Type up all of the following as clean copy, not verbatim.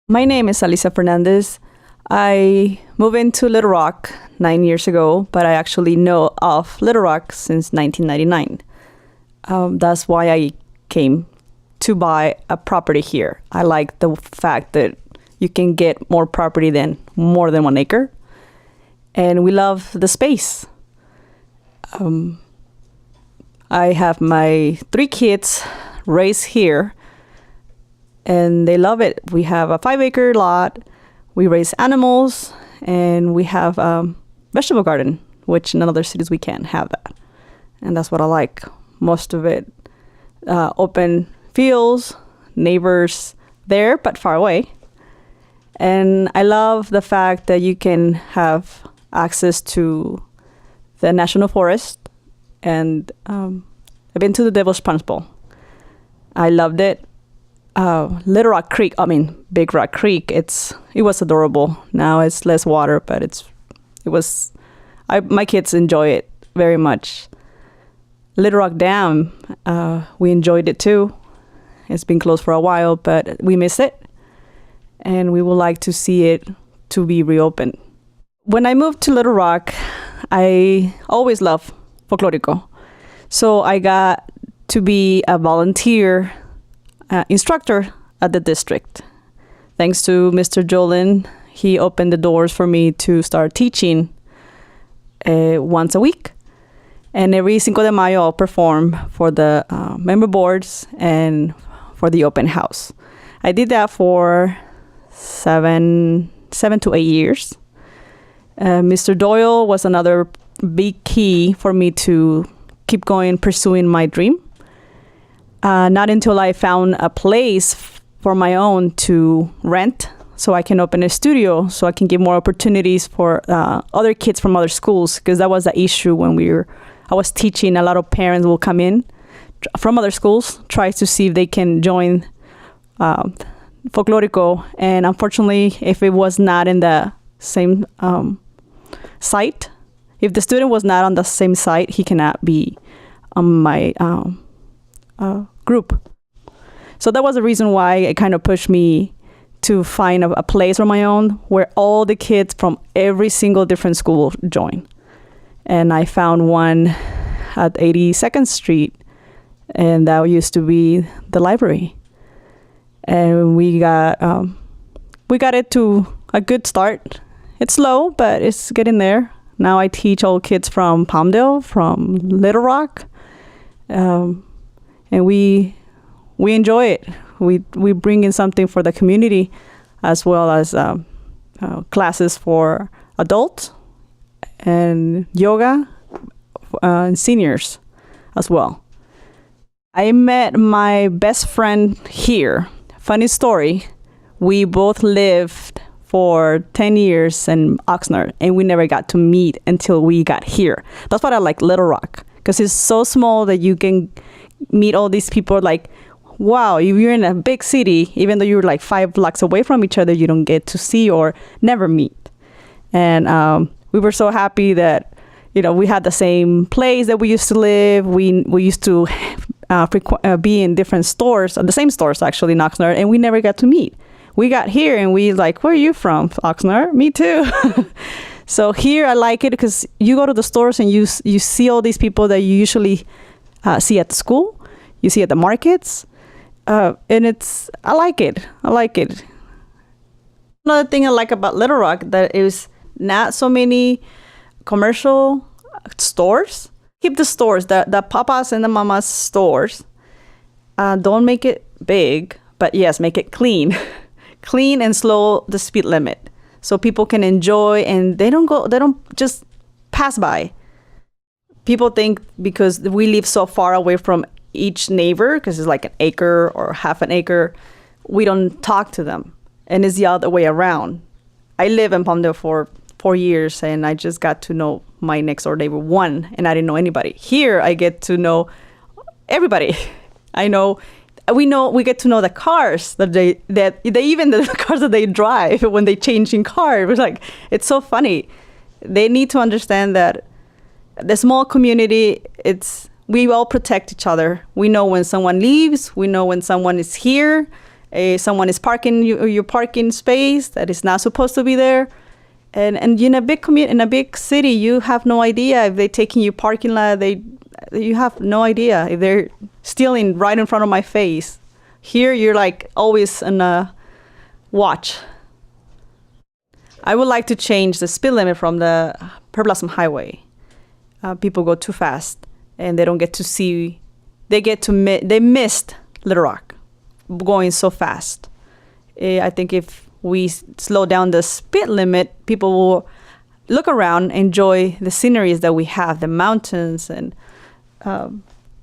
My name is Alicia Fernandez. I moved into Little Rock 9 years ago, but I actually know of Little Rock since 1999. That's why I came to buy a property here. I like the fact that you can get more property than more than 1 acre. And we love the space. I have my 3 kids raised here, and they love it. We have a 5-acre lot. We raise animals, and we have a vegetable garden, which in other cities we can't have that. And that's what I like. Most of it open fields, neighbors there, but far away. And I love the fact that you can have access to the National Forest. And I've been to the Devil's Punch Bowl. I loved it. Little Rock Creek, Big Rock Creek, it was adorable. Now it's less water, but my kids enjoy it very much. Little Rock Dam, we enjoyed it too. It's been closed for a while, but we miss it. And we would like to see it to be reopened. When I moved to Little Rock, I always loved folklorico. So I got to be a volunteer instructor at the district. Thanks to Mr. Jolin, he opened the doors for me to start teaching once a week. And every Cinco de Mayo, I'll perform for the member boards and for the open house. I did that for 7 to 8 years. Mr. Doyle was another big key for me to keep going, pursuing my dream. Not until I found a place for my own to rent so I can open a studio, so I can give more opportunities for other kids from other schools, because that was the issue when I was teaching. A lot of parents will come in from other schools, try to see if they can join folklorico, and unfortunately, if it was not in the same site, if the student was not on the same site, he cannot be on my group. So that was the reason why it kind of pushed me to find a place on my own where all the kids from every single different school join. And I found one at 82nd Street, and that used to be the library. And we got it to a good start. It's slow, but it's getting there. Now I teach all kids from Palmdale, from Little Rock, and we enjoy it. We bring in something for the community, as well as classes for adults and yoga and seniors as well. I met my best friend here. Funny story, we both lived for 10 years in Oxnard, and we never got to meet until we got here. That's what I like Little Rock, because it's so small that you can meet all these people. Like, wow, if you're in a big city, even though you're like 5 blocks away from each other, you don't get to see or never meet. And we were so happy that, we had the same place that we used to live. We used to be in different stores, the same stores actually in Oxnard, and we never got to meet. We got here and we like, where are you from? Oxnard? Me too. So here I like it because you go to the stores and you see all these people that you usually see at the school, you see at the markets, and I like it. Another thing I like about Little Rock that is not so many commercial stores. Keep the stores, the papas and the mamas stores. Don't make it big, but yes, make it clean. Clean and slow the speed limit so people can enjoy and they don't just pass by. People think because we live so far away from each neighbor, because it's like an acre or half an acre, we don't talk to them. And it's the other way around. I live in Palmdale for 4 years, and I just got to know my next door neighbor one, and I didn't know anybody. Here, I get to know everybody. We get to know the cars that they even the cars that they drive when they change in car. It was like, it's so funny. They need to understand that the small community, we all protect each other. We know when someone leaves. We know when someone is here. Someone is parking your parking space that is not supposed to be there. And in a big city, you have no idea if they're taking your parking lot. You have no idea if they're stealing right in front of my face. Here, you're like always on a watch. I would like to change the speed limit from the Pearblossom Highway. People go too fast, and they don't get to see. They missed Little Rock going so fast. I think if we slow down the speed limit, people will look around, enjoy the sceneries that we have, the mountains and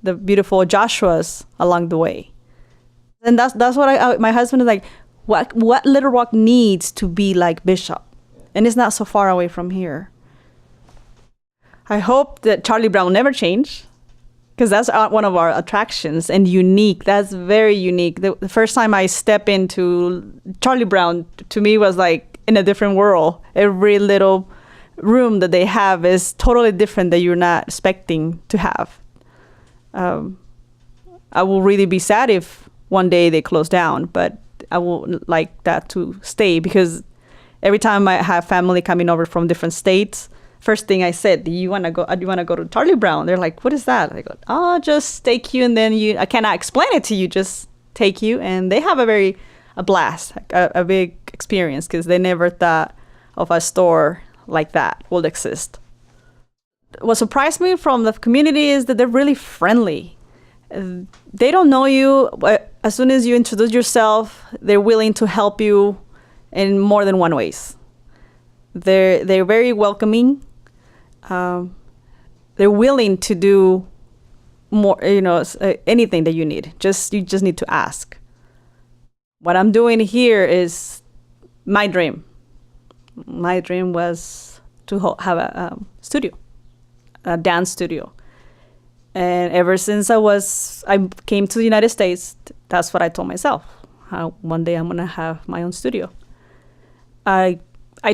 the beautiful Joshuas along the way. And that's what my husband is like, what Little Rock needs to be like Bishop. And it's not so far away from here. I hope that Charlie Brown will never change, because that's one of our attractions and unique. That's very unique. The first time I step into Charlie Brown, to me, was like in a different world. Every little room that they have is totally different that you're not expecting to have. I will really be sad if one day they close down, but I would like that to stay, because every time I have family coming over from different states, first thing I said, do you want to go to Charlie Brown? They're like, what is that? I go, oh, just take you, and then I cannot explain it to you, just take you. And they have a blast, a big experience, because they never thought of a store like that would exist. What surprised me from the community is that they're really friendly. They don't know you, but as soon as you introduce yourself, they're willing to help you in more than one ways. They're very welcoming. They're willing to do more, anything that you need. You just need to ask. What I'm doing here is my dream. My dream was to have a studio, a dance studio. And ever since I came to the United States, that's what I told myself. One day I'm gonna have my own studio. I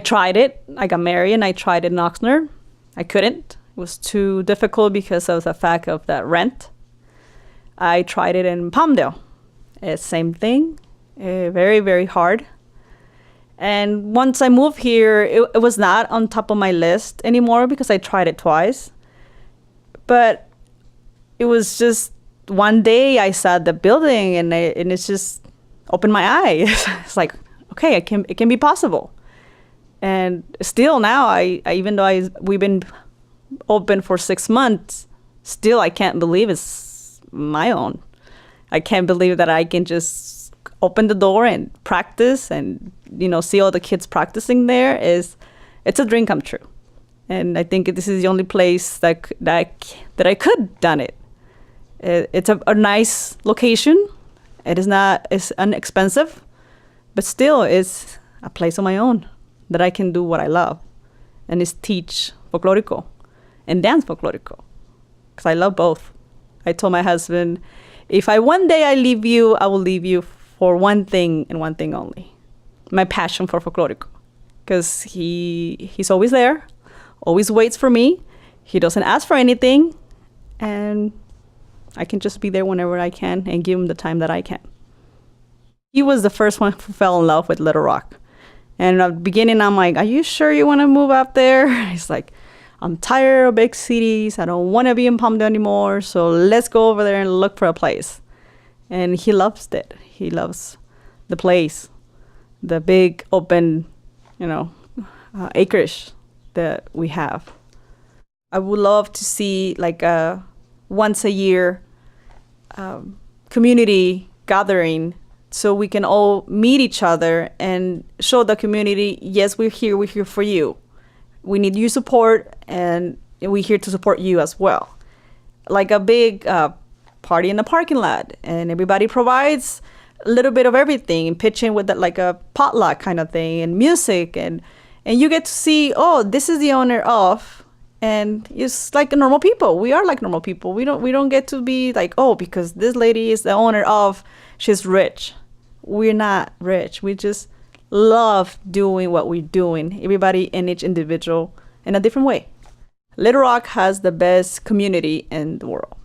tried it. I got married and I tried it in Oxnard. I couldn't. It was too difficult because of the fact of the rent. I tried it in Palmdale. Same thing. Very, very hard. And once I moved here, it was not on top of my list anymore because I tried it twice. But it was just one day I saw the building and it's just opened my eyes. It's like, okay, it can be possible. And still now, even though we've been open for 6 months, still I can't believe it's my own. I can't believe that I can just open the door and practice and see all the kids practicing there. It's a dream come true. And I think this is the only place that I could done it. It's a nice location. It's inexpensive, but still it's a place of my own that I can do what I love, and is teach folklorico and dance folklorico, because I love both. I told my husband, if one day I leave you, I will leave you for one thing and one thing only, my passion for folklorico, because he's always there, always waits for me. He doesn't ask for anything, and I can just be there whenever I can and give him the time that I can. He was the first one who fell in love with Little Rock. And at the beginning, I'm like, are you sure you want to move up there? He's like, I'm tired of big cities. I don't want to be in Palmdale anymore. So let's go over there and look for a place. And he loves it. He loves the place, the big open, acreage that we have. I would love to see like a once a year community gathering, so we can all meet each other and show the community, yes, we're here for you. We need your support, and we're here to support you as well. Like a big party in the parking lot, and everybody provides a little bit of everything and pitch in with that, like a potluck kind of thing, and music, and you get to see, oh, this is the owner of, and it's like normal people. We are like normal people. We don't get to be like, oh, because this lady is the owner of, she's rich. We're not rich. We just love doing what we're doing. Everybody in each individual in a different way. Little Rock has the best community in the world.